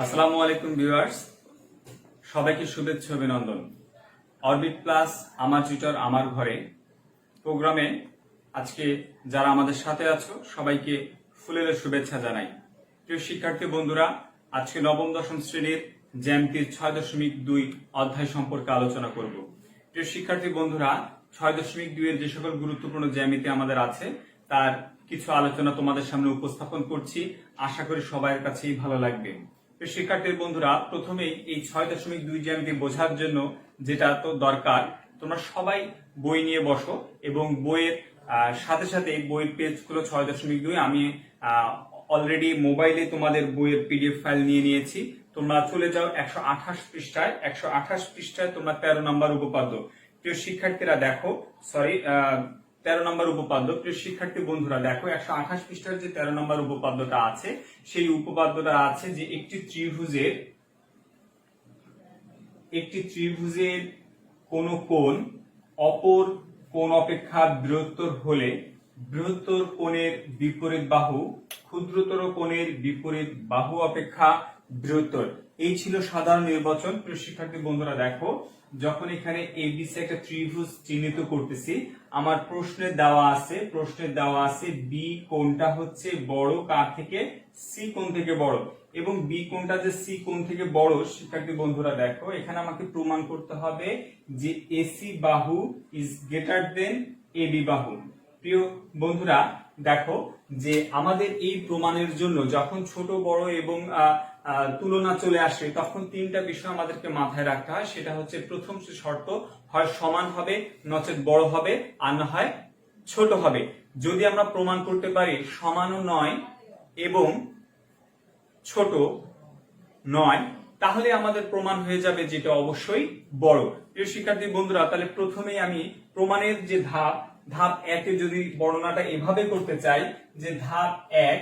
আসসালামু আলাইকুম ভিউয়ার্স, সবাইকে শুভেচ্ছা অভিনন্দন। অরবিট প্লাস আমার টিউটর আমার ঘরে প্রোগ্রামে আজকে যারা আমাদের সাথে আছো সবাইকে ফুলের শুভেচ্ছা জানাই। প্রিয় শিক্ষার্থী বন্ধুরা, আজকে নবম দশম শ্রেণীর জ্যামিতির 6.2 অধ্যায় সম্পর্কে আলোচনা করব। প্রিয় শিক্ষার্থী বন্ধুরা, 6.2 এর যে সকল গুরুত্বপূর্ণ জ্যামিতি আমাদের আছে তার কিছু আলোচনা তোমাদের সামনে উপস্থাপন করছি। আশা করি সবার কাছেই ভালো লাগবে। শিক্ষার্থী বন্ধুরা, প্রথমেই এই 6.2 জ্যামিতি বোঝার জন্য যেটা তো দরকার, তোমরা সবাই বই নিয়ে বসো এবং বইয়ের সাথে সাথে বইয়ের পেজগুলো 6.2 আমি অলরেডি মোবাইলে তোমাদের বইয়ের পিডিএফ ফাইল নিয়ে নিয়েছি। তোমরা চলে যাও 128 পৃষ্ঠায়। 128 পৃষ্ঠায় তোমরা 13 নম্বর উপপাদ্য। প্রিয় শিক্ষার্থীরা দেখো, 13 নম্বর উপপাদ্য। প্রিয় শিক্ষার্থী বন্ধুরা দেখো, 128 পৃষ্ঠার যে 13 নম্বর উপপাদ্যটা আছে, সেই উপপাদ্যটা আছে যে একটি ত্রিভুজের কোন কোণ অপর কোণ অপেক্ষা বৃহত্তর হলে বৃহত্তর কোণের বিপরীত বাহু ক্ষুদ্রতর কোণের বিপরীত বাহু অপেক্ষা বৃহত্তর। এই ছিল সাধারণ নির্বাচন। প্রিয় শিক্ষার্থী বন্ধুরা দেখো, যখন এখানে এবিসি একটা ত্রিভুজ চিহ্নিত করতেছি, আমার প্রশ্নে দেওয়া আছে বি কোণটা হচ্ছে বড় কার থেকে? সি কোণ থেকে বড়, এবং বি কোণটা যে সি কোণ থেকে বড়, শিক্ষার্থী বন্ধুরা দেখো এখানে আমাকে প্রমাণ করতে হবে যে এসি বাহু ইজ গ্রেটার দেন এবি বাহু। প্রিয় বন্ধুরা দেখো, যে আমাদের এই প্রমাণের জন্য যখন ছোট বড় এবং তুলনা চলে আসে, তখন তিনটা বিষয় আমাদেরকে মাথায় রাখতে হয়। সেটা হচ্ছে, প্রথম শর্ত হয় সমান হবে, নচেত বড় হবে, আর না হয় ছোট হবে। যদি আমরা প্রমাণ করতে পারি সমানও নয় এবং ছোট নয়, তাহলে আমাদের প্রমাণ হয়ে যাবে যেটা অবশ্যই বড়। প্রিয় শিক্ষার্থী বন্ধুরা, তাহলে প্রথমেই আমি প্রমাণের যে ধাপ 1 এ যদি বর্ণনাটা এভাবে করতে চাই যে ধাপ 1,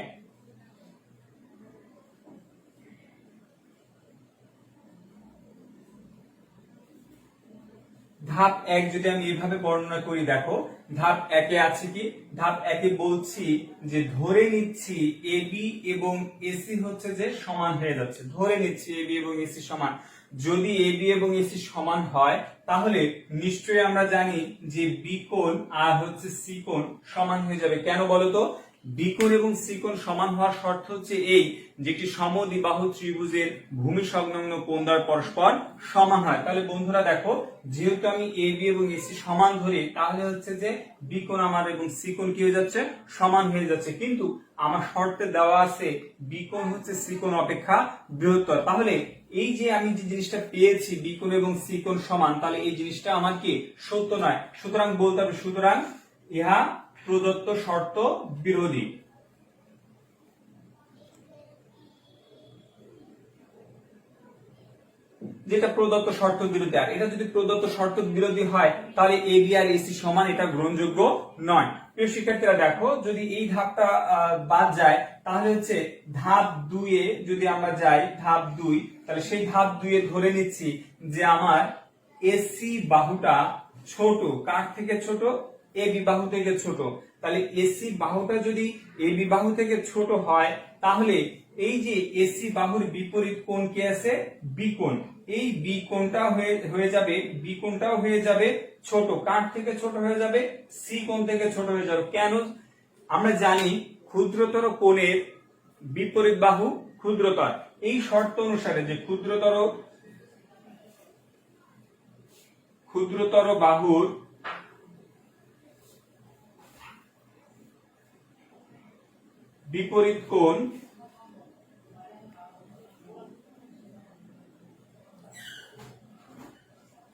যদি আমি এইভাবে বর্ণনা করি, দেখো ধাপ 1 এ আছে কি? ধাপ 1 এ বলছি যে ধরে নিচ্ছি এবি এবং এসি হচ্ছে যে সমান হয়ে যাচ্ছে। ধরে নিচ্ছি এবি এবং এসি সমান। যদি এবি এবং এসি সমান হয়, তাহলে নিশ্চয়ই আমরা জানি যে বি কোণ আর হচ্ছে সি কোণ সমান হয়ে যাবে। কেন বলতো? বি কোণ এবং সি কোণ সমান হওয়ার শর্ত হচ্ছে এই যে একটি সমদ্বিবাহু ত্রিভুজের ভূমি সংলগ্ন কোণ দ্বয় পরস্পর সমান হয়। তাহলে বন্ধুরা দেখো, যেহেতু আমি এ বি এবং এসি সমান ধরি, তাহলে হচ্ছে যে বি কোণ আমার এবং সি কোণ কি হয়ে যাচ্ছে? সমান হয়ে যাচ্ছে। কিন্তু আমার শর্তে দেওয়া আছে বি কোণ হচ্ছে সি কোণ অপেক্ষা বৃহত্তর। তাহলে এই যে আমি যে জিনিসটা পেয়েছি বি কোণ এবং সি কোণ সমান, তাহলে এই জিনিসটা আমার কি সত্য নয়। সুতরাং বলতে হবে, সুতরাং ইহা প্রদত্ত শর্ত বিরোধী। যেটা প্রদত্ত শর্ত বিরোধী। আর এটা যদি প্রদত্ত শর্ত বিরোধী হয়, তাহলে এ বি আর এসি সমান, এটা গ্রহণযোগ্য নয়। প্রিয় শিক্ষার্থীরা দেখো, যদি এই ধাপটা বাদ যায়, তাহলে হচ্ছে ধাপ 2 এ যদি আমরা যাই, ধাপ 2, তাহলে সেই ধাপ 2 এ ধরে নিচ্ছি যে আমার এসি বাহুটা ছোট কার থেকে? ছোট এবি বাহু থেকে ছোট। তাহলে এসি বাহুটা যদি এবি বাহু থেকে ছোট হয়, তাহলে এই যে এসি বাহুর বিপরীত কোণ কি আছে? বি কোণ। এই বি কোণটা হয়ে যাবে, বি কোণটাও হয়ে যাবে ছোট কার থেকে? ছোট হয়ে যাবে সি কোণ থেকে ছোট হয়ে যাবে। কেন? আমরা জানি ক্ষুদ্রতর কোণের বিপরীত বাহু ক্ষুদ্রতর। এই শর্ত অনুসারে যে ক্ষুদ্রতর বাহুর বিপরীত কোণ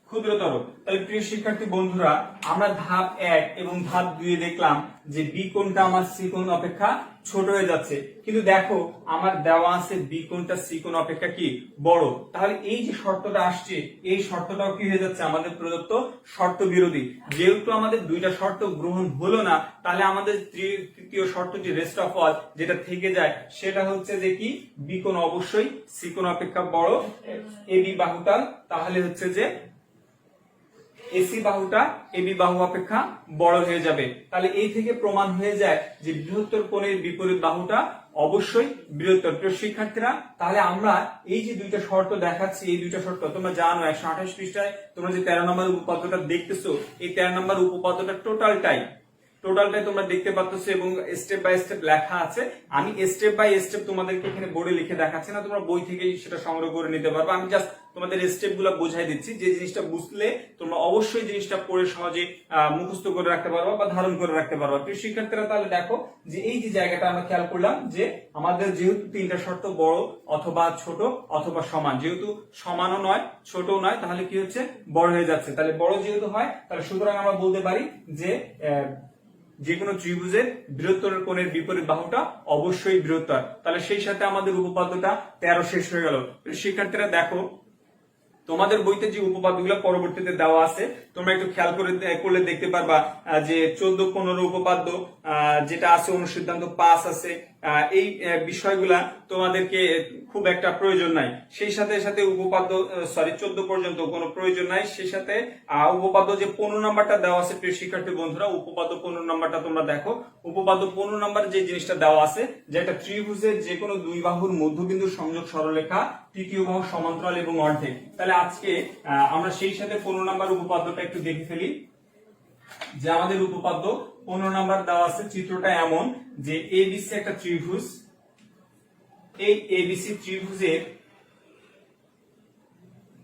ক্ষুদ্রতর। তাহলে প্রিয় শিক্ষার্থী বন্ধুরা, আমরা ধাপ 1 এবং ধাপ 2 এ দেখলাম যে বি কোণটা আমার সি কোণ অপেক্ষা ছোট হয়ে যাচ্ছে, কিন্তু দেখো আমার দেওয়া আছে বি কোণটা সি কোণ অপেক্ষা কি বড়। তাহলে এই যে শর্তটা আসছে, এই শর্তটাও কি হয়ে যাচ্ছে? আমাদের প্রদত্ত শর্ত বিরোধী। যেহেতু আমাদের দুইটা শর্ত গ্রহণ হলো না, তাহলে আমাদের তৃতীয় শর্তটি রেস্ট অফ অল যেটা থেকে যায়, সেটা হচ্ছে যে কি বি কোণ অবশ্যই সি কোণ অপেক্ষা বড়, এবি বাহুটা তাহলে হচ্ছে যে এসি বাহুটা এবি বাহু অপেক্ষা বড় হয়ে যাবে। তাহলে এই থেকে প্রমাণ হয়ে যায় যে বৃহত্তর কোণের বিপরীত বাহুটা অবশ্যই বৃহত্তর। প্রিয় শিক্ষার্থীরা, তাহলে আমরা এই যে দুইটা শর্ত দেখাচ্ছি, এই দুইটা শর্ত তোমরা জানো 128 পৃষ্ঠায় তোমরা যে 13 নম্বর উপপাদ্যটা দেখতেছো, এই 13 নম্বর উপপাদ্যটা টোটালটাই তোমরা দেখতে পাচ্ছ এবং স্টেপ বাই স্টেপ লেখা আছে। আমি স্টেপ বাই স্টেপ তোমাদেরকে এখানে বোর্ডে লিখে দেখাচ্ছি না, তোমরা বই থেকে সেটা সংগ্রহ করে নিতে পারবে। আমি জাস্ট তোমাদের স্টেপ গুলো বোঝাই দিচ্ছি, যে জিনিসটা বুঝলে তোমরা অবশ্যই জিনিসটা পড়ে সহজে মুখস্থ করে রাখতে পারবা বা ধারণ করে রাখতে পারবা। প্রিয় শিক্ষার্থীরা, তাহলে দেখো যে এই যে জায়গাটা আমরা খেয়াল করলাম যে আমাদের যেহেতু তিনটা শর্ত বড় অথবা ছোট অথবা সমান, যেহেতু সমানও নয় ছোটও নয়, তাহলে কি হচ্ছে বড় হয়ে যাচ্ছে। তাহলে বড় যেহেতু হয়, তাহলে সুতরাং আমরা বলতে পারি যে কোনো ত্রিভুজের বৃহত্তর কোণের বিপরীত বাহুটা অবশ্যই বৃহত্তর। তাহলে সেই সাথে আমাদের উপপাদ্যটা 13 শেষ হয়ে গেল। শিক্ষার্থীরা দেখো, তোমাদের বইতে যে উপপাদ্যগুলো পরবর্তীতে দেওয়া আছে, তোমরা একটু খেয়াল করলে দেখতে পারবা যে 14-15 উপপাদ্য যেটা আছে, অনুসিদ্ধান্ত 5 আছে, এই বিষয়গুলা তোমাদেরকে খুব একটা প্রয়োজন নাই। সেই সাথে সাথে উপপাদ্য 14 পর্যন্ত কোনো প্রয়োজন নাই। সেই সাথে উপপাদ্য যে 15 নাম্বারটা দেওয়া আছে, প্রিয় শিক্ষার্থী বন্ধুরা, উপপাদ্য 15 নাম্বারটা তোমরা দেখো। উপপাদ্য 15 নাম্বার যে জিনিসটা দেওয়া আছে, যে একটা ত্রিভুজের যে কোনো দুই বাহুর মধ্যবিন্দু সংযোগ সরলরেখা, তৃতীয় বাহু সমান্তরাল এবং অর্ধেক। তাহলে আজকে আমরা সেই সাথে 15 নাম্বার উপপাদ্যটা একটু দেখে ফেলি। যে আমাদের উপপাদ্য 15 নাম্বার দেওয়া আছে, চিত্রটা এমন যে এবিসি একটা ত্রিভুজ, এই এবিসি ত্রিভুজের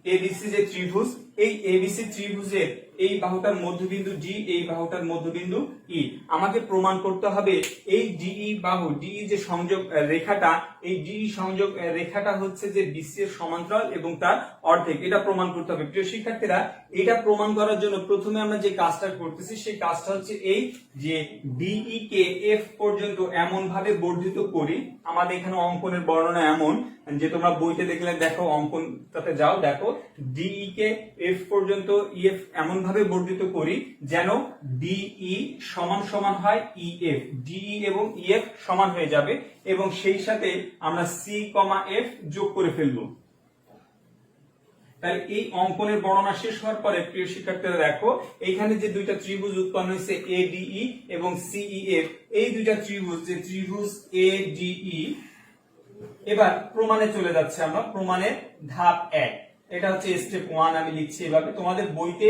এবিসি যে ত্রিভুজ, এই এবিসি ত্রিভুজের এই বাহুটার মধ্যবিন্দু ডি, এই বাহুটার মধ্যবিন্দু ই। আমাকে প্রমাণ করতে হবে এই ডিই বাহু, ডিই যে সংযোগ রেখাটা, এই ডিই সংযোগ রেখাটা হচ্ছে যে বিসি এর সমান্তরাল এবং তার অর্ধেক। এটা প্রমাণ করতে হবে। প্রিয় শিক্ষার্থীরা, এটা প্রমাণ করার জন্য প্রথমে আমরা যে কাজটা করতেছি, সেই কাজটা হচ্ছে এই যে ডিই কে এফ পর্যন্ত এমন ভাবে বর্ধিত করি। আমাদের এখানে অঙ্কনের বর্ণনা এমন যে তোমরা বইতে দেখলে দেখো, অঙ্কনটাতে যাও, দেখো ডিই কে এফ পর্যন্ত ইএফ এমন ভাবে বর্ধিত করি যেন ডিই সমান সমান হয় ইএফ, ডিই এবং ইএফ সমান হয়ে যাবে, এবং সেই সাথে আমরা সি কমা এফ যোগ করে ফেলবো। তাহলে এই অঙ্কনের বর্ণনা শেষ হওয়ার পরে প্রিয় শিক্ষার্থীরা দেখো, এইখানে যে দুইটা ত্রিভুজ উৎপন্ন হয়েছে এডিই এবং সিইএফ, এই দুইটা ত্রিভুজ, যে ত্রিভুজ এডিই, এবার প্রমাণে চলে যাচ্ছে আমরা। প্রমাণের ধাপ 1, এটা হচ্ছে স্টেপ 1, আমি লিখছি এভাবে। তোমাদের বইতে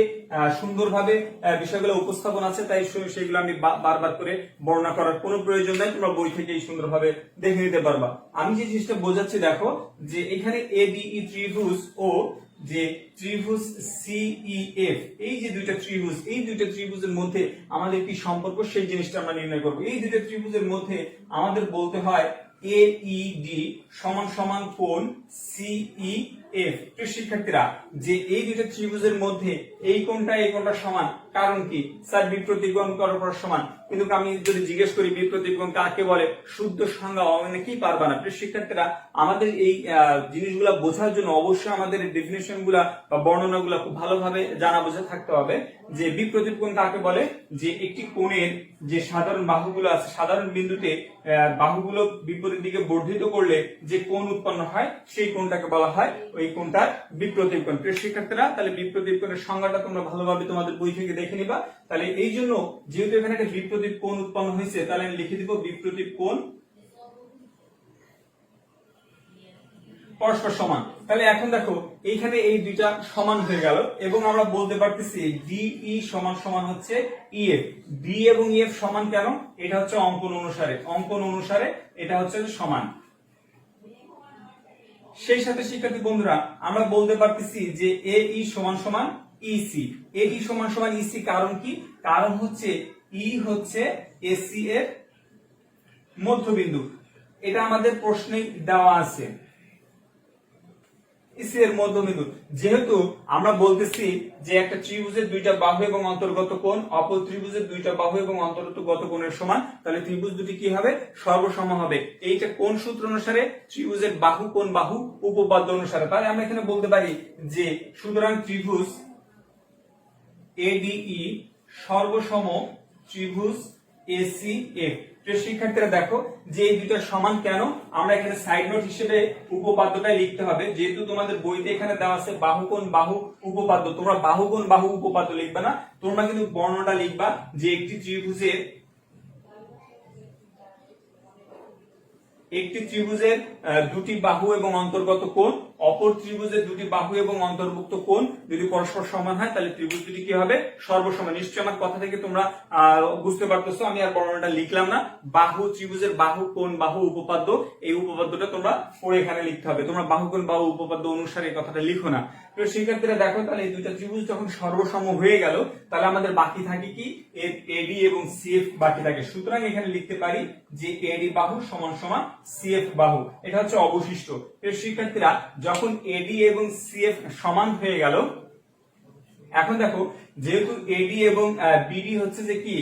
সুন্দরভাবে বিষয়গুলো উপস্থাপন আছে, তাই সেগুলো আমি বারবার করে বর্ণনা করার কোনো প্রয়োজন নাই, তোমরা বই থেকেই সুন্দরভাবে দেখে নিতে পারবা। আমি যে জিনিসটা বোঝাচ্ছি দেখো, যে এখানে এডিই ত্রিভুজ ও যে ত্রিভুজ সিইএফ, এই যে দুইটা ত্রিভুজ, এই দুইটা ত্রিভুজের মধ্যে আমাদের কি সম্পর্ক, সেই জিনিসটা আমরা নির্ণয় করব। এই দুইটা ত্রিভুজের মধ্যে আমাদের বলতে হয় AED সমান সমান কোণ CEF। প্রিয় শিক্ষার্থীরা, যে এই দুইটা ত্রিভুজের মধ্যে এই কোণটা সমান, কারণ কি স্যার বিপ্রতীপ কোণ পরস্পর সমান, কিন্তু আমি যদি জিজ্ঞেস করি বিপ্রতীপ কোণ কাকে বলে, শুদ্ধ সংজ্ঞা অনেকেই পারবা না। প্রিয় শিক্ষার্থীরা, আমাদের এই জিনিসগুলা বোঝার জন্য অবশ্যই আমাদের ডেফিনেশন গুলা বা বর্ণনাগুলা খুব ভালোভাবে জানা বোঝা থাকতে হবে। যে বিপ্রতীপ কোণ কাকে বলে, যে একটি কোণের যে সাধারণ বাহুগুলো আছে, সাধারণ বিন্দুতে বাহুগুলো বিপরীত দিকে বর্ধিত করলে যে কোণ উৎপন্ন হয়, সেই কোণটাকে বলা হয় ওই কোণটার বিপ্রতীপ কোণ। প্রিয় শিক্ষার্থীরা, তাহলে বিপ্রতীপ কোণের সংজ্ঞাটা তোমরা ভালোভাবে তোমাদের বই থেকে দেখে নিবা। তাহলে এই জন্য যেহেতু এখানে একটা বিপ্রতীপ কোণ উৎপন্ন হয়েছে, তাহলে আমি লিখে দিব বিপ্রতীপ কোণ পরস্পর সমান। তাহলে এখন দেখো, এইখানে এই দুইটা সমান হয়ে গেল, এবং আমরা বলতে পারতেছি ডিই সমান সমান হচ্ছে ইএফ। ডি এবং ইএফ সমান কেন, এটা হচ্ছে অঙ্কন অনুসারে এটা হচ্ছে সমান। সেই সাথে শিক্ষার্থী বন্ধুরা, আমরা বলতে পারতেছি যে এই সমান সমান ইসি, এই সমান সমান ইসি। কারণ কি, কারণ হচ্ছে ই হচ্ছে এসি এর মধ্যবিন্দু, এটা আমাদের প্রশ্নে দেওয়া আছে, ইসি এর মধ্যবিন্দু। যেহেতু আমরা বলতেছি যে একটা ত্রিভুজের দুইটা বাহু এবং অন্তর্গত কোণ অপর ত্রিভুজের দুইটা বাহু এবং অন্তর্গত কোণের সমান, তাহলে ত্রিভুজ দুটি কি হবে, সর্বসম হবে। এইটা কোন সূত্র অনুসারে, ত্রিভুজের বাহু কোণ বাহু উপপাদ্য অনুসারে। তাহলে আমরা এখানে বলতে পারি যে সুতরাং ত্রিভুজ এডিই সর্বসম ত্রিভুজ এসিএফ। প্রিয় শিক্ষার্থীরা দেখো, যে এই দুটো সমান কেন, আমরা এখানে সাইড নোট হিসেবে উপপাদ্যটাই লিখতে হবে। যেহেতু তোমাদের বইতে এখানে দেওয়া আছে বাহু কোণ বাহু উপপাদ্য, তোমরা বাহু কোণ বাহু উপপাদ্য লিখবে না, তোমরা কিন্তু বর্ণনাটা লিখবা যে একটি ত্রিভুজের একটি ত্রিভুজের দুটি বাহু এবং অন্তর্গত কোণ অপর ত্রিভুজের দুটি বাহু এবং অন্তর্ভুক্ত কোণ যদি পরস্পর সমান হয় তাহলে ত্রিভুজ দুটি কি হবে সর্বসমান। নিশ্চয়ই আমার কথা থেকে তোমরা বুঝতে পারতেছো, আমি আর বর্ণনাটা লিখলাম না। বাহু ত্রিভুজের বাহু কোণ বাহু উপপাদ্য, এই উপপাদ্যটা তোমরা পড়ে এখানে লিখতে হবে। তোমরা বাহু কোণ বাহু উপপাদ্য অনুসারে এই কথাটা লিখো না। তো সেক্ষেত্রে দেখো তাহলে এই দুইটা ত্রিভুজ যখন সর্বসম হয়ে গেল তাহলে আমাদের বাকি থাকে কি এডি এবং সিএফ বাকি থাকে। সুতরাং এখানে লিখতে পারি যে এডি বাহু সমান সমান সিএফ বাহু, এটা হচ্ছে অবশিষ্ট। প্রিয় শিক্ষার্থীরা যখন এডি এবং সিএফ সমান হয়ে গেল, এখন দেখো যেহেতু এডি এবং বিডি হচ্ছে যে কি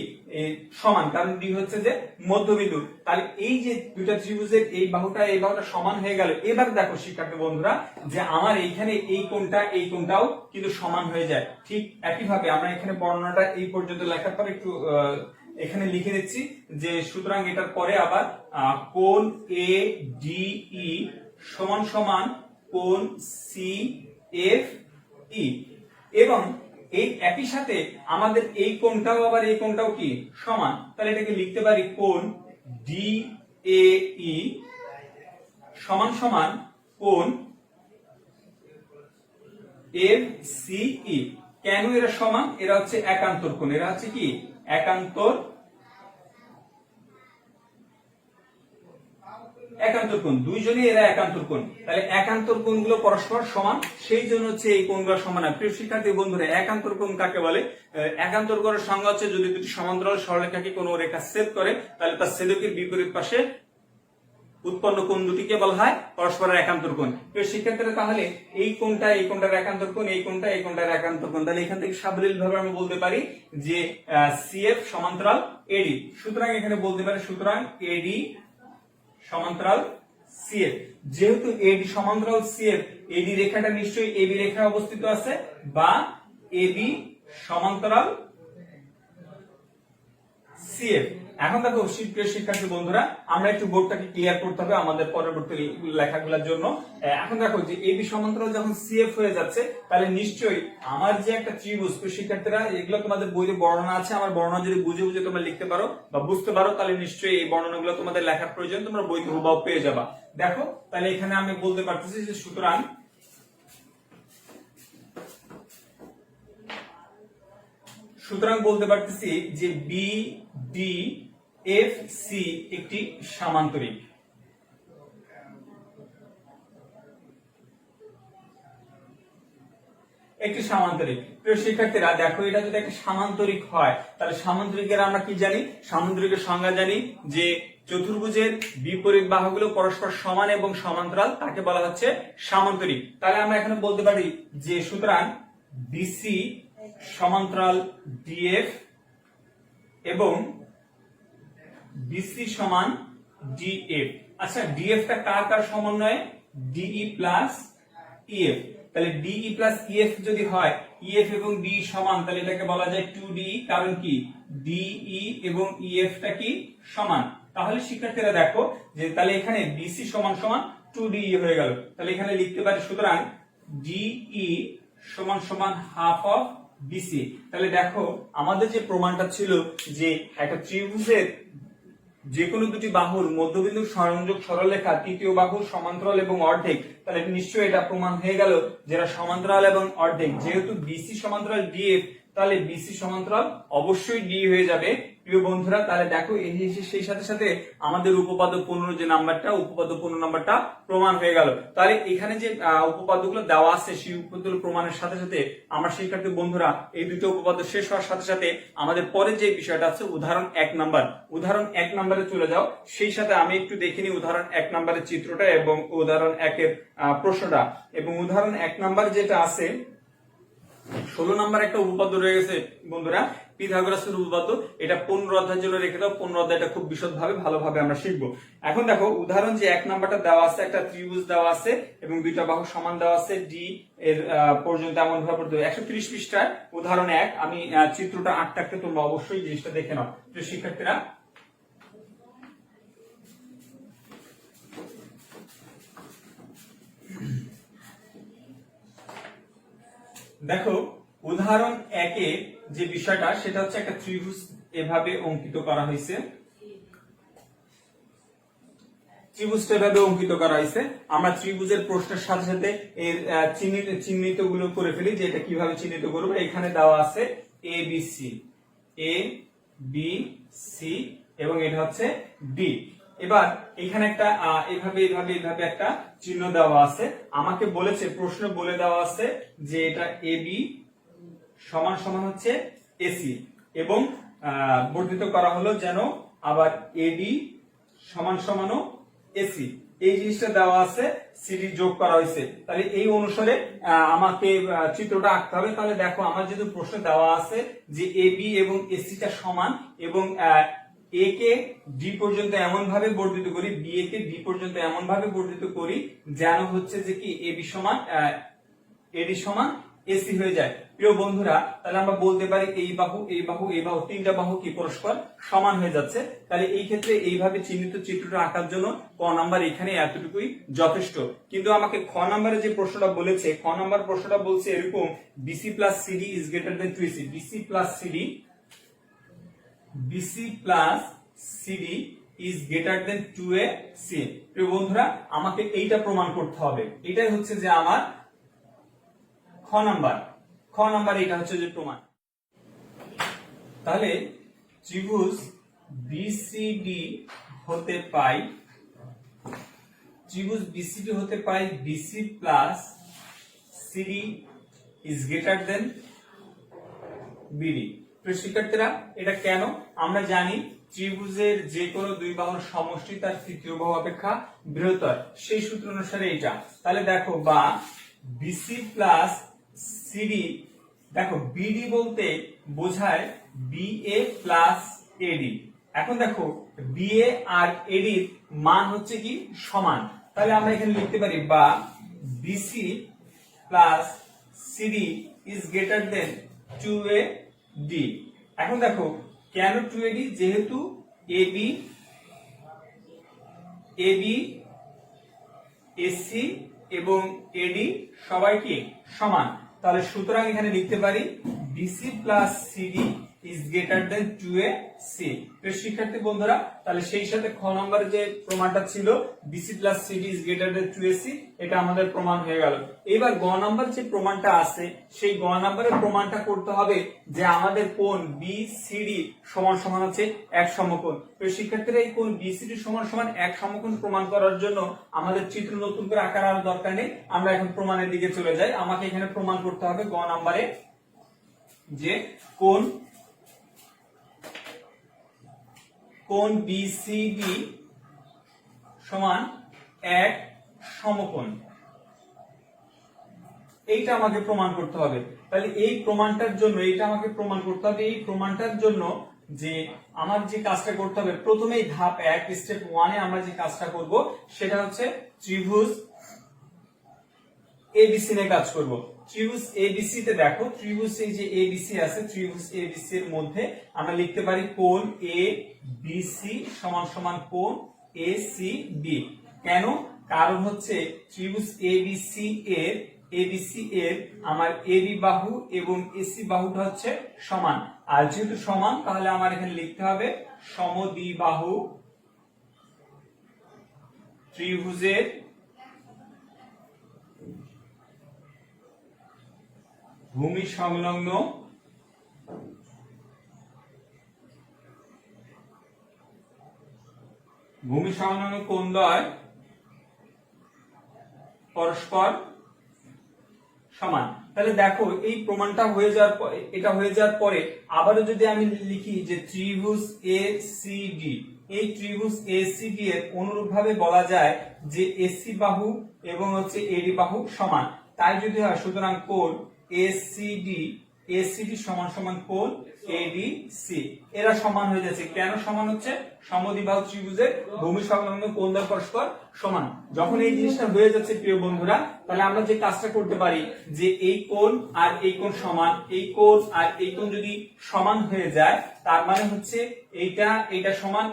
সমান, কারণ ডি হচ্ছে যে মধ্যবিন্দু, তাহলে এই যে দুইটা ত্রিভুজের এই বাহুটা সমান হয়ে গেল। এবার দেখো শিক্ষার্থী বন্ধুরা যে আমার এইখানে এই কোণটাও কিন্তু সমান হয়ে যায়। ঠিক একইভাবে আমরা এখানে বর্ণনাটা এই পর্যন্ত লেখার পর একটু এখানে লিখে দিচ্ছি যে সুতরাং এটার পরে আবার কোণ এ ডি ই সমান সমান কোণ সি এফ ই, এবং এই একই সাথে আমাদের এই কোণটাও আবার এই কোণটাও কি সমান, তাহলে এটাকে লিখতে পারি কোণ ডি এ ই সমান সমান কোণ এফ সি ই। কেন এরা সমান? এরা হচ্ছে একান্তর কোণ, এরা হচ্ছে কি একান্তর কোণ, দুইজনই এরা একান্তর কোণ। তাহলে একান্তর কোণগুলো পরস্পর সমান, সেই জন্য হচ্ছে এই কোণগুলো সমান। প্রিয় শিক্ষার্থী বন্ধুরা একান্তর কোণ কাকে বলে? একান্তর কোণের সংজ্ঞা হচ্ছে যদি দুটি সমান্তরাল সরলরেখাকে কোনো রেখা ছেদ করে তাহলে তার ছেদকের বিপরীত পাশে উৎপন্ন কোণ দুটিকে বলা হয় পরস্পরের একান্তর কোণ। প্রিয় শিক্ষার্থীরা তাহলে এই কোণটার একান্তর কোণ, এই কোণটার একান্তর কোণ। তাহলে এখান থেকে সাবলীল ভাবে আমরা বলতে পারি যে সিএফ সমান্তরাল এডি। সুতরাং এখানে বলতে পারি সুতরাং এডি সমান্তরাল সিএফ। যেহেতু এডি সমান্তরাল সিএফ, এডি রেখাটা নিশ্চয়ই এবি রেখায় অবস্থিত আছে, বা এবি সমান্তরাল সিএফ। এখন দেখো প্রিয় শিক্ষার্থী বন্ধুরা আমরা একটু বোর্ডটাকে ক্লিয়ার করতে হবে আমাদের পরবর্তী লেখাগুলোর জন্য। এখন দেখো যে এবি সমান্তরাল যখন সিএফ হয়ে যাচ্ছে তাহলে নিশ্চয়ই আমার যে একটা ত্রিভুজ, প্রিয় শিক্ষার্থীরা এগুলো তোমাদের বইয়ে বর্ণনা আছে, আমার বর্ণনা যদি বুঝে বুঝে তোমরা লিখতে পারো বা বুঝতে পারো তাহলে নিশ্চয়ই এই বর্ণনাগুলো তোমাদের লেখার প্রয়োজন, তোমরা বই হুবহু পেয়ে যাবা। দেখো তাহলে এখানে আমি বলতে পারতেছি যে সুতরাং বলতে পারতেছি যে বি ডি এফ সি একটি সামান্তরিক। প্রিয় শিক্ষার্থীরা দেখো এটা যদি একটা সামান্তরিক হয় তাহলে সামান্তরিকের আমরা কি জানি? সামান্তরিকের সংজ্ঞা জানি যে চতুর্ভুজের বিপরীত বাহুগুলো পরস্পর সমান এবং সমান্তরাল, তাকে বলা হচ্ছে সামান্তরিক। তাহলে আমরা এখানে বলতে পারি যে সুতরাং বিসি সমান্তরাল ডিএফ এবং বিসি সমান ডিএফ। আচ্ছা ডিএফটা কার সমন্বয়ে? DE plus EF. তাহলে ডিই প্লাস ইএফ যদি হয়, ইএফ এবং ডি সমান, তাহলে এটাকে বলা যায় 2ডি। কারণ কি ডিই এবং ইএফটা কি সমান। তাহলে শিক্ষার্থীরা দেখো যে তাহলে এখানে বিসি সমান সমান 2ডি হয়ে গেল। তাহলে এখানে লিখতে পারি সুতরাং ডিই সমান সমান হাফ অফ বিসি। তাহলে দেখো আমাদের যে প্রমাণটা ছিল যে একটা ত্রিভুজের যে কোনো দুটি বাহুর মধ্যবিন্দু সংযোগ সরলরেখা তৃতীয় বাহুর সমান্তরাল এবং অর্ধেক, তাহলে নিশ্চয়ই এটা প্রমাণ হয়ে গেল যেটা সমান্তরাল এবং অর্ধেক। যেহেতু বিসি সমান্তরাল ডিএফ তাহলে বিসি সমান্তরাল অবশ্যই ডি হয়ে যাবে। প্রিয় বন্ধুরা তাহলে দেখো সেই সাথে সাথে আমাদের উপপাদ্য 15 যে নাম্বারটা, উপপাদ্য 15 নাম্বারটা প্রমাণ হয়ে গেল। তাহলে এখানে যে উপপাদ্যগুলো দেওয়া আছে সেই উপপাদ্য প্রমাণের সাথে সাথে আমরা শিক্ষার্থী বন্ধুরা এই দুটো উপপাদ্য শেষ হওয়ার সাথে সাথে আমাদের পরে যে বিষয়টা আছে উদাহরণ 1 নাম্বার, উদাহরণ 1 নাম্বারে চলে যাও। সেই সাথে আমি একটু দেখে নিই উদাহরণ 1 নাম্বারের চিত্রটা এবং উদাহরণ 1 এর প্রশ্নটা। এবং উদাহরণ 1 নাম্বার যেটা আছে 16 নাম্বার একটা উপপাদ্য রয়ে গেছে বন্ধুরা, পিথাগোরাসের উপপাদ্য। এটা 15 অধ্যায়ের জন্য রেখে দাও, 15 অধ্যায়টা খুব বিশদভাবে ভালোভাবে আমরা শিখবো। এখন দেখো উদাহরণ যে 1 নাম্বারটা দেওয়া আছে, একটা ত্রিভুজ দেওয়া আছে এবং দুইটা বাহু সমান দেওয়া আছে ডি এর পর্যন্ত এমন ভাবে পড়তে হবে। 130 পৃষ্ঠার উদাহরণ 1। আমি চিত্রটা আঁকতে তোমরা অবশ্যই জিনিসটা দেখে নাও প্রিয় শিক্ষার্থীরা। দেখো উদাহরণ 1 এ যে বিষয়টা সেটা হচ্ছে একটা ত্রিভুজ এভাবে অঙ্কিত করা হয়েছে। ত্রিভুজটা এভাবে অঙ্কিত করা হয়েছে। আমরা ত্রিভুজের প্রশ্নের সাথে সাথে এর চিহ্নিত গুলো করে ফেলি যে এটা কিভাবে চিহ্নিত করবো। এখানে দেওয়া আছে A B C, A B C এবং এটা হচ্ছে ডি। এবার এখানে একটা এইভাবে এইভাবে এইভাবে একটা চিহ্ন দেওয়া আছে। আমাকে বলেছে, প্রশ্ন বলে দেওয়া আছে যে এটা এ বি সমান সমান হচ্ছে এসি এবং বর্ধিত করা হলো যেন আবার এডি সমান সমানও এসি, এই জিনিসটা দেওয়া আছে, সিডি যোগ করা হয়েছে। তাহলে এই অনুসারে আমাকে চিত্রটা আঁকতে হবে। তাহলে দেখো আমার যেহেতু প্রশ্ন দেওয়া আছে যে এবি এবং এসিটা সমান এবং এ কে ডি পর্যন্ত এমন ভাবে বর্ধিত করি, বি এ কে ডি পর্যন্ত এমন ভাবে বর্ধিত করি যেন হচ্ছে যে কি এবি সমান এডি সমান এসি হয়ে যায়। প্রিয় বন্ধুরা, তাহলে আমরা বলতে পারি এই বাহু এই বাহু এই বাহু তিনটা বাহু কি পরস্পর সমান হয়ে যাচ্ছে। তাহলে এই ক্ষেত্রে এইভাবে চিহ্নিত চিত্রটা আঁকার জন্য ক নাম্বার এখানে এতটুকুই যথেষ্ট। কিন্তু আমাকে খ নাম্বারে যে প্রশ্নটা বলেছে, খ নাম্বার প্রশ্নটা বলছে এরকম BC plus CD is greater than 2ac, BC plus CD is greater than 2ac। প্রিয় বন্ধুরা, আমাকে এইটা প্রমাণ করতে হবে। এটাই হচ্ছে যে আমার খ নাম্বার এটা হচ্ছে যে প্রমাণ। তাহলে ত্রিভুজ বিসিডি হতে পাই BC plus CD is greater than BD. প্রিয় শিক্ষার্থীরা, এটা কেন? আমরা জানি ত্রিভুজের যে কোনো দুই বাহুর সমষ্টি তার তৃতীয় বাহু অপেক্ষা বৃহত্তর, সেই সূত্র অনুসারে এটা। তাহলে দেখো বা বিসি প্লাস সিডি, দেখো বিডি বলতে বোঝায় বিএ প্লাস এডি। এখন দেখো বিএ আর এডির মান হচ্ছে কি সমান। তাহলে আমরা এখানে লিখতে পারি বা BC plus CD is greater than 2AD। এখন দেখো কেন 2AD? যেহেতু এবি এসি এবং এডি সবাই কি সমান। তাহলে সুতরাং এখানে লিখতে পারি BC plus CD is greater than 2AC। শিক্ষার্থী বন্ধুরা, তাহলে সেই সাথে খ নম্বরে যে প্রমাণটা ছিল BC plus CD is greater than 2AC, এটা আমাদের প্রমাণ হয়ে গেল। এবার গ নাম্বার যে প্রমাণটা আছে, সেই গ নাম্বারের প্রমাণটা করতে হবে যে আমাদের কোণ বিসিডি সমান সমান হচ্ছে এক সমকোণ। শিক্ষার্থীরা, এই কোণ বিসিডি সমান সমান এক সমকোণ প্রমাণ করার জন্য আমাদের চিত্র নতুন করে আঁকার আর দরকার নেই। আমরা এখন প্রমাণের দিকে চলে যাই। আমাকে এখানে প্রমাণ করতে হবে গ নাম্বারে যে কোণ বিসিডি সমান এক সমকোণ, এইটা আমাকে প্রমাণ করতে হবে। তাহলে এই প্রমাণটার জন্য এইটা আমাকে প্রমাণ করতে হবে। এই প্রমাণটার জন্য যে আমার যে কাজটা করতে হবে, প্রথমেই ধাপ 1 স্টেপ 1 এ আমরা যে কাজটা করব সেটা হচ্ছে ত্রিভুজ এবিসি নিয়ে কাজ করব। ত্রিভুজ এবিসি তে দেখো, ত্রিভুজ এই যে এবিসি আছে, ত্রিভুজ এবিসি এর মধ্যে আমরা লিখতে পারি কোণ এ বিসি সমান সমান কোণ এসিবি। কেন? কারণ হচ্ছে ত্রিভুজ এবিসি এর আমার এবি বাহু এবং এসি বাহুটা হচ্ছে সমান। আর যেহেতু সমান, তাহলে আমার এখানে লিখতে হবে সমদ্বিবাহু ত্রিভুজের ভূমি সংলগ্ন কোণদ্বয় পরস্পর সমান। তাহলে দেখো এই প্রমাণটা হয়ে যাওয়ার পরে, এটা হয়ে যাওয়ার পরে আবারও যদি আমি লিখি যে ত্রিভুজ এসিডি, এই ত্রিভুজ এসিডি এর অনুরূপভাবে বলা যায় যে এসি বাহু এবং হচ্ছে এডি বাহু সমান। তাই যদি হয়, সুতরাং কোণ এসিডি সমান সমান কোণ এডিসি, এরা সমান হয়ে যাচ্ছে। কেন সমান হচ্ছে? সমদ্বিবাহু ত্রিভুজের ভূমি সংলগ্ন কোণদ্বয় পরস্পর সমান। যখন এই জিনিসটা হয়ে যাচ্ছে প্রিয় বন্ধুরা, তাহলে আমরা যে কাজটা করতে পারি যে এই কোণ আর এই কোণ সমান, এই কোণ আর এই কোণ যদি সমান হয়ে যায়, তার মানে হচ্ছে এইটা সমান,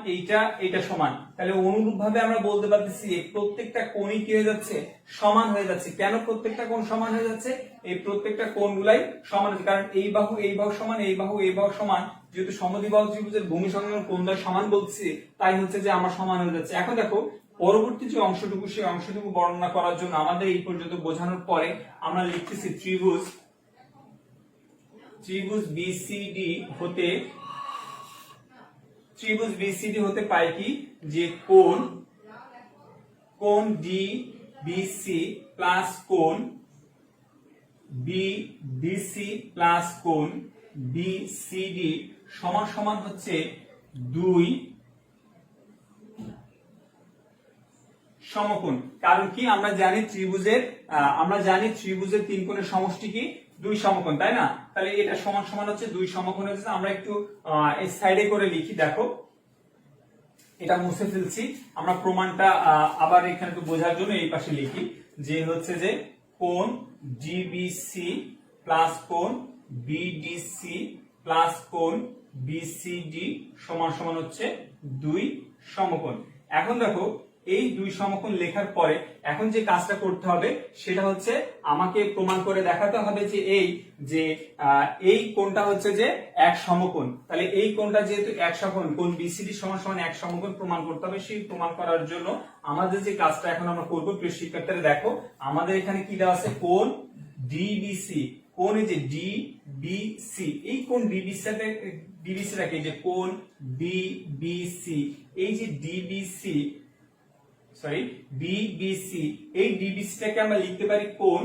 এইটা সমান। তাহলে অনুরূপভাবে আমরা বলতে পারতেছি এই প্রত্যেকটা কোণই কি হয়ে যাচ্ছে? সমান হয়ে যাচ্ছে। কেন প্রত্যেকটা কোণ সমান হয়ে যাচ্ছে? এই প্রত্যেকটা কোণগুলাই সমান হচ্ছে, কারণ এই বাহু সমান, এই বাহু সমান। যেহেতু সমদ্বিবাহু ত্রিভুজের ভূমি সংলগ্ন কোণদ্বয় সমান বলছি, তাই হচ্ছে যে আমার সমান হয়ে যাচ্ছে। এখন দেখো পরবর্তী যে অংশটুকু সেই অংশটুকু বর্ণনা করার জন্য আমাদের এই পর্যন্ত বোঝানোর পরে আমরা লিখতেছি ত্রিভুজ বিসিডি হতে পাই কি যে কোণ ডিবিসি প্লাস কোণ বিডিসি প্লাস কোণ বিসিডি সমান সমান হচ্ছে 2 সমকোণ। কারণ কি আমরা জানি ত্রিভুজের তিন কোণের সমষ্টি কি 2 সমকোণ, তাই না? তাহলে এটা সমান সমান হচ্ছে 2 সমকোণ হচ্ছে। আমরা একটু এই সাইডে করে লিখি, দেখো এটা মুছে ফেলছি, আমরা প্রমাণটা আবার এখানে একটু বোঝার জন্য এই পাশে লিখি যে হচ্ছে যে কোণ ডিবিসি প্লাস কোণ বিডিসি প্লাস কোণ বিসিডি সমান সমান হচ্ছে 2 সমকোণ। এখন দেখো এই 2 সমকোণ লেখার পরে এখন যে কাজটা করতে হবে সেটা হচ্ছে আমাকে প্রমাণ করে দেখাতে হবে যে এই কোণটা হচ্ছে যে এক সমকোণ। তাহলে এই কোণটা যেহেতু এক সমকোণ, কোণ বিসিডি সমান সমান এক সমকোণ প্রমাণ করতে হবে। সেই প্রমাণ করার জন্য আমাদের যে কাজটা এখন আমরা করব, প্রিয় শিক্ষার্থীরা দেখো আমাদের এখানে কি দেওয়া আছে, কোণ ডিবিসি, কোণ এই যে ডিবিসি, এই কোণ ডিবিসিটাকে যে কোণ বিবিসি, এই যে ডিবিসি বিবিসি, এই ডিবিসিটাকে আমরা লিখতে পারি কোণ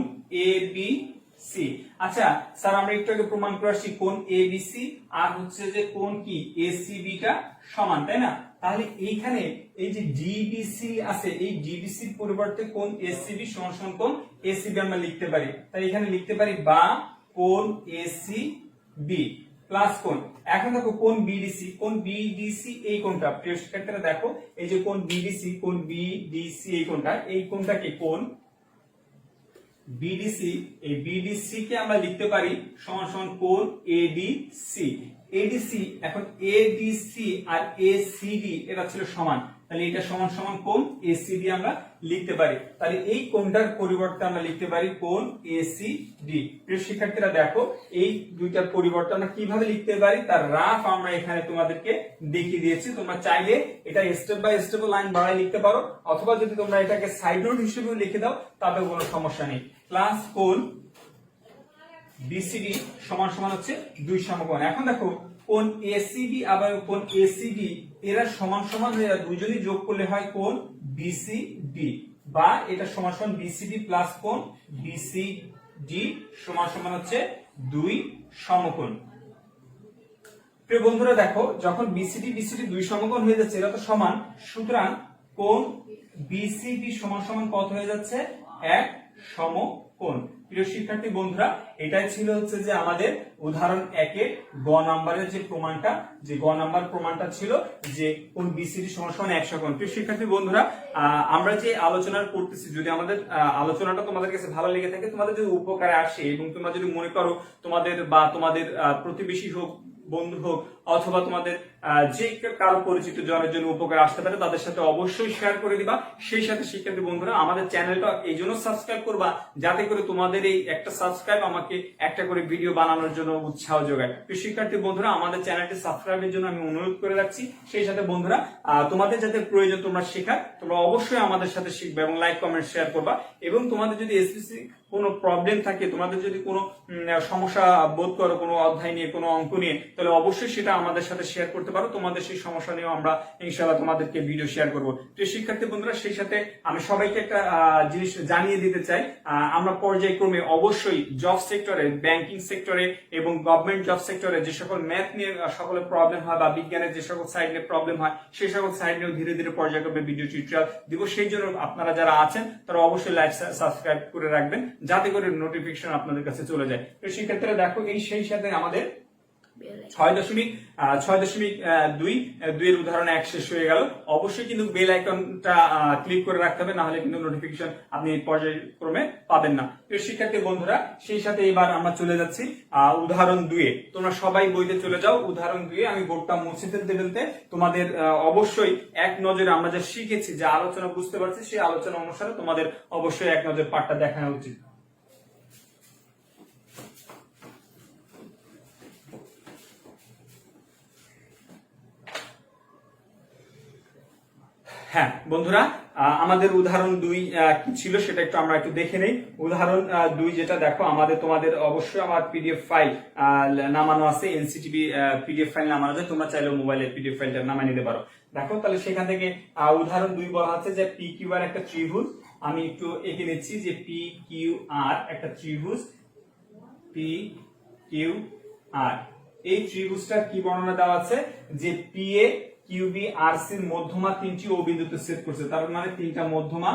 এবিসি। আচ্ছা স্যার আমরা একটু আগে প্রমাণ করে আসছি কোণ এবিসি আর হচ্ছে যে কোণ কি এসিবি টা সমান, তাই না? তাহলে এইখানে এই যে ডিবিসি আছে, এই ডিবিসির পরিবর্তে কোণ এসিবি সমান সমান কোণ এসিবি আমরা লিখতে পারি। তাই এখানে লিখতে পারি বা কোণ এসিবি প্লাস কোণ, এখন দেখো কোণ বিডিসি এই কোণটা, প্রিয় শিক্ষার্থীরা দেখো এই যে কোণ বিডিসি এই কোণটা, এই কোণটাকে কোণ বিডিসি, এই বিডিসি কে আমরা লিখতে পারি সমান সমান কোণ এডিসি। এখন এডিসি আর এসিডি এটা ছিল সমান, তাহলে এটা সমান সমান কোণ এসিডি আমরা লিখতে পারি। তাহলে এই কোণটার পরিবর্তে আমরা লিখতে পারি কোণ এসিডি। প্রিয় শিক্ষার্থীরা দেখো এই দুইটার পরিবর্তে আমরা কিভাবে লিখতে পারি তার রাফ আমরা এখানে তোমাদেরকে দেখিয়ে দিয়েছি। তোমরা চাইলে এটা স্টেপ বাই স্টেপ লাইন বাড়ায় লিখতে পারো, অথবা যদি তোমরা এটাকে সাইড নোট হিসেবে লিখে দাও তাতেও কোনো সমস্যা নেই। প্লাস কোণ বিসিডি সমান সমান হচ্ছে 2 সমকোণ। এখন দেখো কোণ এসিবি আবার কোণ এসিডি এরা সমান সমান হয়ে দুজনই যোগ করলে হয় কোণ বিসিডি, বা এটা সমান সমান বিসিডি প্লাস কোণ বিসিডি সমান সমান হচ্ছে 2 সমকোণ। প্রিয় বন্ধুরা দেখো যখন বিসিডি 2 সমকোণ হয়ে যাচ্ছে এরা তো সমান, সুতরাং কোণ বিসিডি সমান সমান কত হয়ে যাচ্ছে, 1 সমকোণ। প্রিয় শিক্ষার্থী বন্ধুরা এটাই ছিল হচ্ছে যে আমাদের উদাহরণ 1 এর গ নাম্বারের যে প্রমাণটা, যে গ নাম্বার প্রমাণটা ছিল যে কোণ বিসিডি সমান সমান 1 সমকোণ। প্রিয় শিক্ষার্থী বন্ধুরা আমরা যে আলোচনা করতেছি, যদি আমাদের আলোচনাটা তোমাদের কাছে ভালো লেগে থাকে, তোমাদের যদি উপকারে আসে এবং তোমরা যদি মনে করো তোমাদের বা তোমাদের প্রতিবেশী হোক, বন্ধু হোক, অথবা তোমাদের যে কারো পরিচিত জনের জন্য উপকার আসতে পারে, তাদের সাথে অবশ্যই শেয়ার করে দিবা। সেই সাথে শিক্ষার্থী বন্ধুরা আমাদের চ্যানেলটা এই জন্য সাবস্ক্রাইব করবা যাতে করে তোমাদের এই একটা সাবস্ক্রাইব আমাকে একটা করে ভিডিও বানানোর জন্য উৎসাহ যোগায়। শিক্ষার্থী বন্ধুরা আমাদের চ্যানেলটি সাবস্ক্রাইবের জন্য আমি অনুরোধ করে রাখছি। সেই সাথে বন্ধুরা তোমাদের যাতে প্রয়োজন তোমরা শেখার, তোমরা অবশ্যই আমাদের সাথে শিখবে এবং লাইক কমেন্ট শেয়ার করবা। এবং তোমাদের যদি এসএসসি কোনো প্রবলেম থাকে, তোমাদের যদি কোনো সমস্যা বোধ করো কোনো অধ্যায় নিয়ে, কোনো অঙ্ক নিয়ে, তাহলে অবশ্যই সেটা আমাদের সাথে শেয়ার করতে পারো। তোমাদের সেই সমস্যা নিয়েও আমরা ইনশাআল্লাহ তোমাদেরকে ভিডিও শেয়ার করব। তো শিক্ষার্থী বন্ধুরা সেই সাথে আমি সবাইকে একটা জিনিস জানিয়ে দিতে চাই, আমরা পর্যায়ক্রমে অবশ্যই জব সেক্টরে, ব্যাংকিং সেক্টরে এবং গভর্নমেন্ট জব সেক্টরে যে সকল ম্যাথ নিয়ে সকলের প্রবলেম হয় বা বিজ্ঞানের যে সকল সাইড নিয়ে প্রবলেম হয়, সেই সকল সাইড নিয়েও ধীরে ধীরে পর্যায়ক্রমে ভিডিও টিউটোরিয়াল দিব। সেই জন্য আপনারা যারা আছেন তারা অবশ্যই লাইক সাবস্ক্রাইব করে রাখবেন যাতে করে নোটিফিকেশন আপনাদের কাছে চলে যায়। তো শিক্ষার্থীরা দেখো এই সেই সাথে আমাদের 6.2 এর উদাহরণ 1 শেষ হয়ে গেল। অবশ্যই কিন্তু বেল আইকনটা ক্লিক করে রাখতে হবে, না হলে কিন্তু নোটিফিকেশন আপনি পর্যায়ক্রমে পাবেন না। প্রিয় শিক্ষার্থী বন্ধুরা সেই সাথে এবার আমরা চলে যাচ্ছি উদাহরণ 2 এ। তোমরা সবাই বইতে চলে যাও। উদাহরণ 2 এ আমি বোর্ডটা মুছে ফেলতে তোমাদের অবশ্যই এক নজরে আমরা যা শিখেছি, যা আলোচনা বুঝতে পারছি, সেই আলোচনা অনুসারে তোমাদের অবশ্যই এক নজর পাঠটা দেখানো উচিত। হ্যাঁ বন্ধুরা, আমাদের উদাহরণ 2 কি ছিল সেটা আমরা একটু দেখে নেই। উদাহরণ 2 যেটা দেখো, তোমাদের অবশ্যই আমার পিডিএফ ফাইল নামানো আছে, এনসিটিভি পিডিএফ ফাইল নামানো আছে, তোমরা চাইলে মোবাইলে পিডিএফ ফাইলটা নামাই নিতে পারো। দেখো তাহলে সেখান থেকে উদাহরণ 2 বলা আছে যে পি কিউ আর একটা ত্রিভুজ। আমি একটু এঁকে নিচ্ছি যে পি কিউ আর একটা ত্রিভুজ, পি কিউ আর। এই ত্রিভুজটার কি বর্ণনা দেওয়া আছে যে পি এ কিউবি আর সির মধ্যমা 3টি ও বিন্দুতে ছেদ করছে, তার মানে 3টা মধ্যমা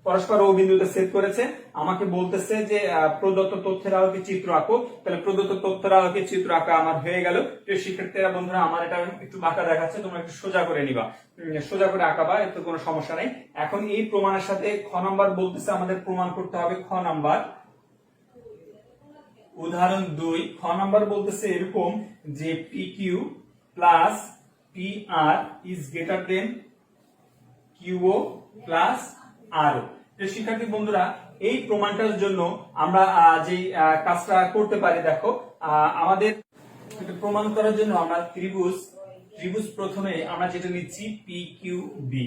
পরস্পর ও বিন্দুতে ছেদ করেছে। আমাকে বলতেছে যে প্রদত্ত তথ্যের আলোকে চিত্র আঁকো। তাহলে প্রদত্ত তথ্যের আলোকে চিত্র আঁকা আমার হয়ে গেল। প্রিয় শিক্ষার্থীরা বন্ধুরা, আমার এটা একটু বাঁকা দেখাচ্ছে, তোমরা একটু সোজা করে নিবা, সোজা করে আঁকাবা, এতে কোনো সমস্যা নাই। এখন এই প্রমাণের সাথে খ নাম্বার বলতেছে আমাদের প্রমাণ করতে হবে খ নাম্বার। উদাহরণ 2 খ নাম্বার বলতেছে এরকম যে P Q plus P R is greater than QO plus R. শিক্ষার্থী বন্ধুরা, এই প্রমাণটার জন্য আমরা যে কাজটা করতে পারি, দেখো আমাদের প্রমাণ করার জন্য আমরা ত্রিভুজ প্রথমে আমরা যেটা নিচ্ছি পি কিউ বি।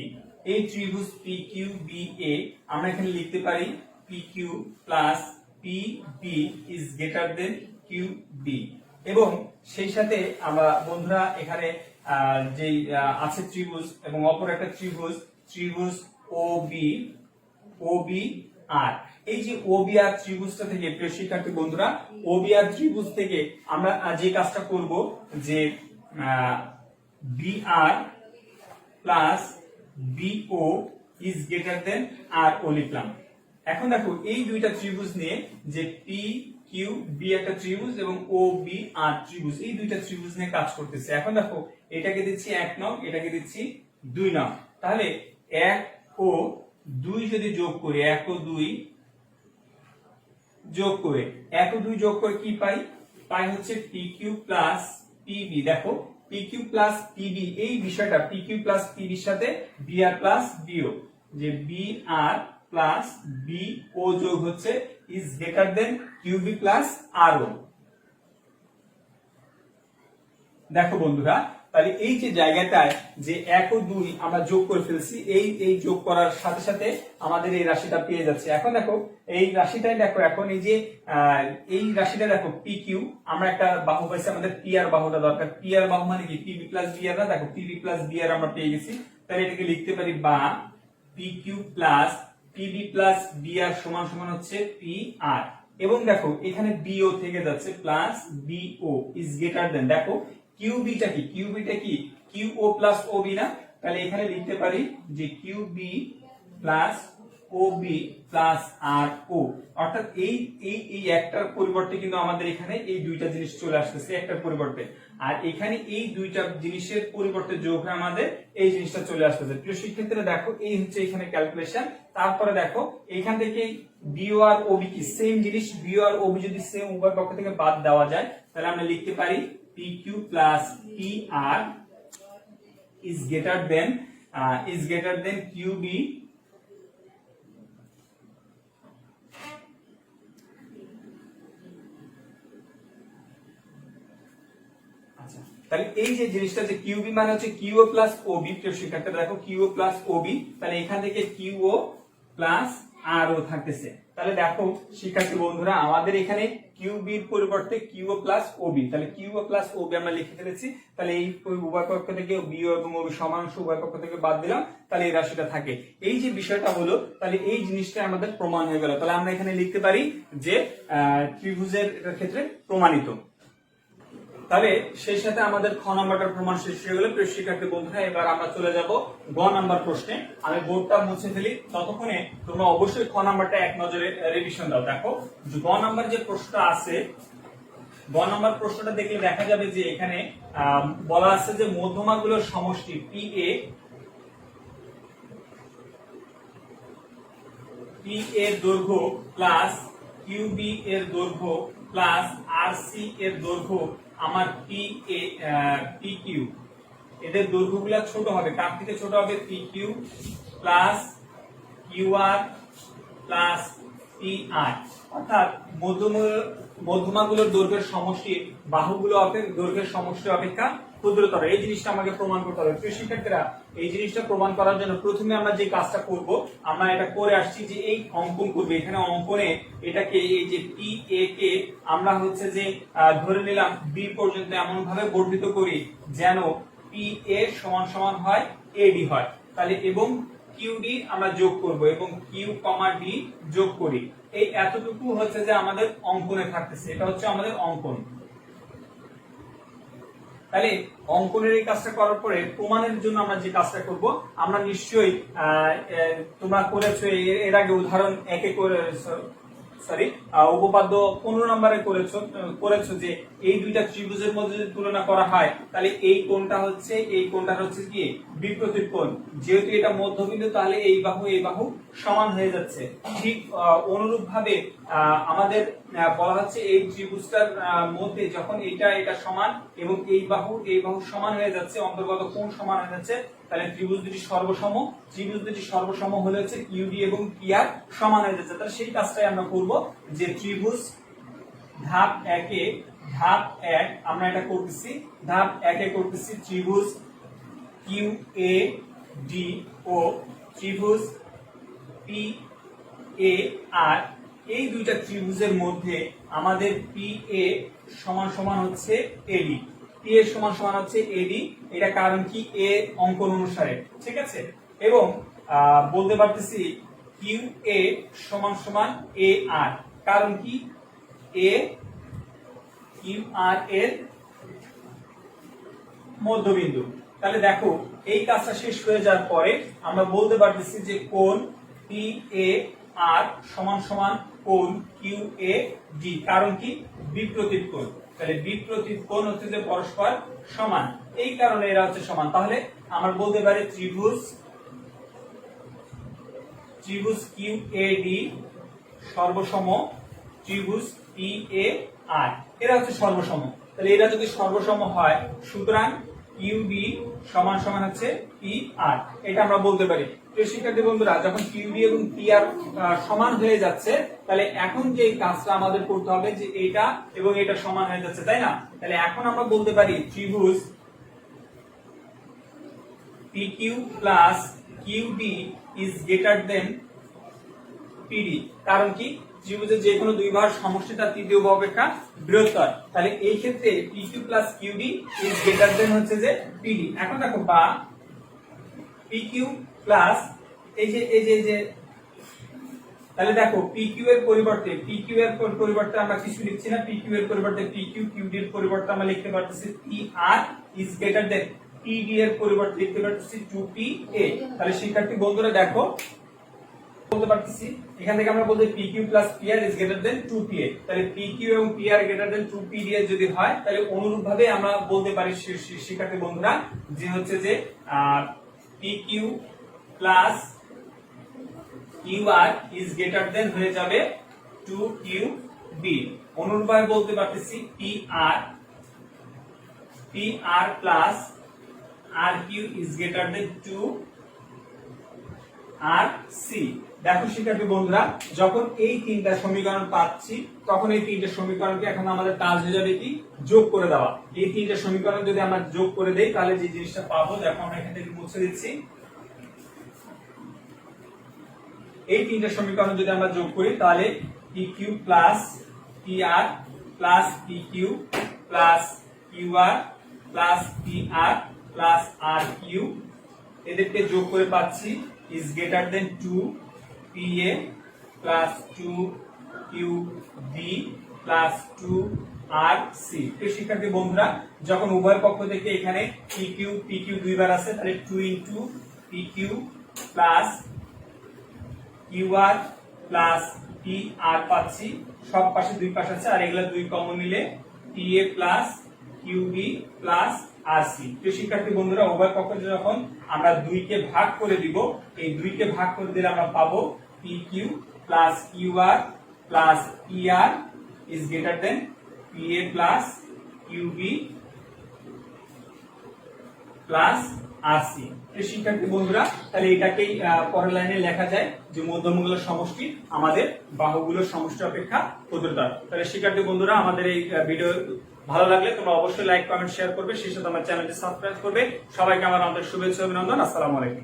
এই ত্রিভুজ পি কিউ বি এ আমরা এখানে লিখতে পারি P Q plus P B is greater than Q B. এবং সেই সাথে আমরা বন্ধুরা এখানে যে আছে ত্রিভুজ এবং অপর একটা ত্রিভুজ ও বি আর। এই যে ও বি আর ত্রিভুজটা থেকে, প্রিয় শিক্ষার্থী বন্ধুরা, ও বি আর ত্রিভুজ থেকে আমরা যে কাজটা করব যে B R plus BO is greater than R O লিখলাম। এখন দেখো এই দুইটা ত্রিভুজ নিয়ে যে পি কিউ বি একটা ত্রিভুজ এবং ও বি আর ত্রিভুজ, এই দুইটা ত্রিভুজ নিয়ে কাজ করতেছে। এখন দেখো এটাকে দিচ্ছি 1 নং, এটাকে দিচ্ছি 2 নং। তাহলে 1 ও 2 যদি যোগ করি, 1 ও 2 যোগ করে 1 ও 2 যোগ করে কি পাই হচ্ছে পি কিউ প্লাস পিবি। দেখো পি কিউ প্লাস পিবি, এই বিষয়টা পি কিউ প্লাস পিবির সাথে বি আর প্লাস বিও, যে বি আর প্লাস বি ও যোগ হচ্ছে is greater then কিউবি plus R ও। দেখো বন্ধুরা, তাহলে এই যে জায়গাটায় যে 1 ও 2 আমরা যোগ করে ফেলছি, এই যোগ করার সাথে সাথে আমাদের এই রাশিটা পেয়ে যাচ্ছে। এখন দেখো এই রাশিটাই দেখো, এখন এই যে এই রাশিটা দেখো পি কিউ, আমরা একটা বাহু পাইছি, আমাদের পি আর বাহুটা দরকার। পি আর বাহু মানে কি পিবি প্লাস বি আর, না দেখো পিবি প্লাস বি আর আমরা পেয়ে গেছি। তাহলে এটাকে লিখতে পারি বা P Q plus PB plus B R সমান সমান হচ্ছে পি আর। এবং দেখো এখানে বিও থেকে যাচ্ছে plus BO is greater than, দেখো কিউবিটা কি Q O plus O B না, তাহলে এখানে লিখতে পারি যে Q B plus O B plus R O. অর্থাৎ এই একটার পরিবর্তে কিন্তু আমাদের এখানে এই দুইটা জিনিস চলে আসতেছে একটার পরিবর্তে, আর এখানে এই দুইটা জিনিসের পরিবর্তে যোগ হয়ে আমাদের এই জিনিসটা চলে আসতেছে। প্রিয় শিক্ষার্থীরা দেখো এই হচ্ছে এখানে ক্যালকুলেশন। তারপরে দেখো এখান থেকে বিও আর ওবি কি সেম জিনিস, বিও আর ওবি যদি সেম উভয় পক্ষ থেকে বাদ দেওয়া যায়, তাহলে আমরা লিখতে পারি PQ plus PR is greater than QB তাহলে এই যে জিনিসটা যে QB মানে হচ্ছে QO plus OB। প্রিয় শিক্ষার্থীরা দেখো QO plus OB, তাহলে এখান থেকে QO plus RO থাকতেছে। তাহলে দেখো শিক্ষার্থী বন্ধুরা, আমাদের এখানে QB এর পরিবর্তে QO plus OB, তাহলে QO plus OB আমরা লিখে ফেলেছি। তাহলে এই উভয় পক্ষ থেকে BO এবং OB সমাংশ উভয় পক্ষ থেকে বাদ দিলাম, তাহলে এই রাশিটা থাকে। এই যে বিষয়টা হলো, তাহলে এই জিনিসটা আমাদের প্রমাণ হয়ে গেল। তাহলে আমরা এখানে লিখতে পারি যে ত্রিভুজের ক্ষেত্রে প্রমাণিত। তাহলে সেই সাথে আমাদের খ নাম্বারটার প্রমাণ শেষ হয়ে গেল। প্রিয় শিক্ষার্থী বন্ধুরা, এবার আমরা চলে যাব গ নাম্বার প্রশ্নে। আমি বোর্ডটা মুছে ফেলি, ততক্ষণে তোমরা অবশ্যই খ নাম্বারটা এক নজরে রিভিশন দাও। দেখো গ নাম্বার যে প্রশ্নটা আছে, গ নাম্বার প্রশ্নটা দেখলে দেখা যাবে যে এখানে বলা আছে যে মধ্যমাগুলোর সমষ্টি পি এর দৈর্ঘ্য প্লাস কিউবি এর দৈর্ঘ্য প্লাস আরসি এর দৈর্ঘ্য আমার পি কিউ, এদের দৈর্ঘ্যগুলো ছোট হবে। কার থেকে ছোট হবে? P Q plus Q R plus P আর, অর্থাৎ মধ্যমাগুলোর দৈর্ঘ্যের সমষ্টি বাহুগুলো দৈর্ঘ্যের সমষ্টি অপেক্ষা ক্ষুদ্রতর। এই জিনিসটা আমাকে প্রমাণ করতে হবে। প্রিয় শিক্ষার্থীরা, এই জিনিসটা প্রমাণ করার জন্য প্রথমে আমরা যে কাজটা করব, আমরা এটা করে আসছি যে এই অঙ্কন করবে। এখানে অঙ্কনে এটাকে এই যে পি এ কে আমরা হচ্ছে যে ধরে নিলাম বি পর্যন্ত এমন ভাবে বর্ধিত করি যেন পি এ সমান সমান হয় এডি হয়। তাহলে এবং কিউডি আমরা যোগ করব এবং কিউ কমা ডি যোগ করি। এই এতটুকু হচ্ছে যে আমাদের অঙ্কনে থাকতেছে, এটা হচ্ছে আমাদের অঙ্কন। তাহলে অঙ্কনের এই কাজটা করার পরে প্রমাণের জন্য আমরা যে কাজটা করব, আমরা নিশ্চয়ই তোমরা করেছো এর আগে উদাহরণ একে করে, উপপাদ্য 15 নম্বরে করেছো যে এই দুইটা ত্রিভুজের মধ্যে যদি তুলনা করা হয় তাহলে এই কোণটা হচ্ছে কি বিপরীত কোণ। যেহেতু এটা মধ্যবিন্দু তাহলে এই বাহু সমান হয়ে যাচ্ছে। ঠিক অনুরূপ ভাবে আমাদের বলা হচ্ছে এই ত্রিভুজটার মধ্যে যখন এটা সমান এবং এই বাহু সমান হয়ে যাচ্ছে, অন্তর্গত কোণ সমান হয়ে যাচ্ছে, তাহলে ত্রিভুজ দুটি সর্বসম হলে হচ্ছে কিউডি এবং পিআর সমান হয়ে যাচ্ছে। তাহলে সেই কাজটাই আমরা করব যে ত্রিভুজ ধাপ 1 আমরা এটা করতেছি, ধাপ 1 করতেছি ত্রিভুজ কিউ এ ডি ও ত্রিভুজ পি এ আর, এই দুইটা ত্রিভুজের মধ্যে আমাদের পি এ সমান সমান হচ্ছে এডি, পি এ সমান সমান হচ্ছে এডি। এটা কারণ কি এ অঙ্কন অনুসারে, ঠিক আছে। এবং বলতে পারতেছি কিউ এ সমান সমান এ আর, কারণ কি এ কিউ আর এর মধ্যবিন্দু। তাহলে দেখো এই কাজটা শেষ হয়ে যাওয়ার পরে আমরা বলতে পারতেছি যে কোণ পি এ আর সমান সমান কোণ কিউ এ ডি, কারণ কি বিপরীত কোণ। তাহলে বিপরীত কোণ হচ্ছে যে পরস্পর সমান, এই কারণে এরা হচ্ছে সমান। তাহলে আমরা বলতে পারি ত্রিভুজ কিউ এ ডি সর্বসম ত্রিভুজ পি এ আর, এরা হচ্ছে সর্বসম। তাহলে এরা যদি সর্বসম হয় সুতরাং কিউডি সমান সমান হচ্ছে পি আর, এটা আমরা বলতে পারি। প্রিয় শিক্ষার্থী বন্ধুরা, যখন কিউডি এবং পি আর সমান হয়ে যাচ্ছে তাহলে এখন যে কাজটা আমাদের করতে হবে যে এটা এবং এটা সমান হয়ে যাচ্ছে, তাই না? তাহলে এখন আমরা বলতে পারি ত্রিভুজ P Q plus QD is greater than PD, কারণ কি ত্রিভুজের যে কোনো দুই বাহুর সমষ্টি তার তৃতীয় বাহু অপেক্ষা বৃহত্তর। তাহলে এই ক্ষেত্রে PQ plus QD is greater দেন হচ্ছে যে PD। এখন দেখো বা PQ প্লাস এই যে তাহলে দেখো PQ এর পরিবর্তে আমরা কিছু লিখছি না, PQ এর পরিবর্তে PQ, QD এর পরিবর্তে আমরা লিখতে পারতেছি PR is greater then PD এর পরিবর্তে লিখতে পারতেছি 2PA। তাহলে শিক্ষার্থী বন্ধুরা দেখো বলতে পারতেছি এখান থেকে আমরা বলতে PQ plus PR is greater then 2PA। তাহলে PQ এবং PR গ্রেটার দেন 2PD যদি হয় তাহলে অনুরূপ ভাবে আমরা বলতে পারি শিক্ষার্থী বন্ধুরা যে হচ্ছে যে PQ plus QR is greater দেন হয়ে যাবে 2QB। অনুরূপ ভাবে বলতে পারতেছি PR plus RQ is greater then 2RC। দেখো শিক্ষার্থী বন্ধুরা, যখন এই তিনটা সমীকরণ পাচ্ছি তখন এই তিনটা সমীকরণকে এখন আমাদের কাজ হয়ে যাবে কি যোগ করে দেওয়া। এই তিনটা সমীকরণ যদি আমরা যোগ করে দেই তাহলে যে জিনিসটা পাবো, দেখো আমরা এখান থেকে মুছে দিচ্ছি, এই তিনটা সমীকরণ যদি আমরা যোগ করি তাহলে PQ plus PR plus PQ plus QR plus PR plus RQ এদেরকে যোগ করে পাচ্ছি is greater than 2PA plus 2QB plus 2RC। তো শিক্ষার্থী বন্ধুরা, যখন উভয় পক্ষ থেকে এখানে PQ দুইবার আছে তাহলে 2 into PQ plus QR plus PR পাচ্ছি, সব পাশে দুই পাশ আছে আর এগুলা দুই কমন নিলে PA plus QB plus RC। তো শিক্ষার্থী বন্ধুরা, উভয় পক্ষে যখন আমরা 2 কে ভাগ করে দিব, এই 2 কে ভাগ করে দিলে আমরা পাবো PQ plus QR plus PR is greater than PA plus QB plus RC। প্রিয় শিক্ষার্থী বন্ধুরা, তাহলে এটাকেই পরের লাইনে লেখা যায় যে মধ্যমগুলোর সমষ্টি আমাদের বাহুগুলোর সমষ্টি অপেক্ষা ক্ষুদ্রতর। তাহলে শিক্ষার্থী বন্ধুরা, আমাদের এই ভিডিও ভালো লাগলে তোমরা অবশ্যই লাইক, কমেন্ট, শেয়ার করবে, সেই সাথে আমার চ্যানেলটি সাবস্ক্রাইব করবে। সবাইকে আমার আন্তরিক শুভেচ্ছা অভিনন্দন। আসসালামু আলাইকুম।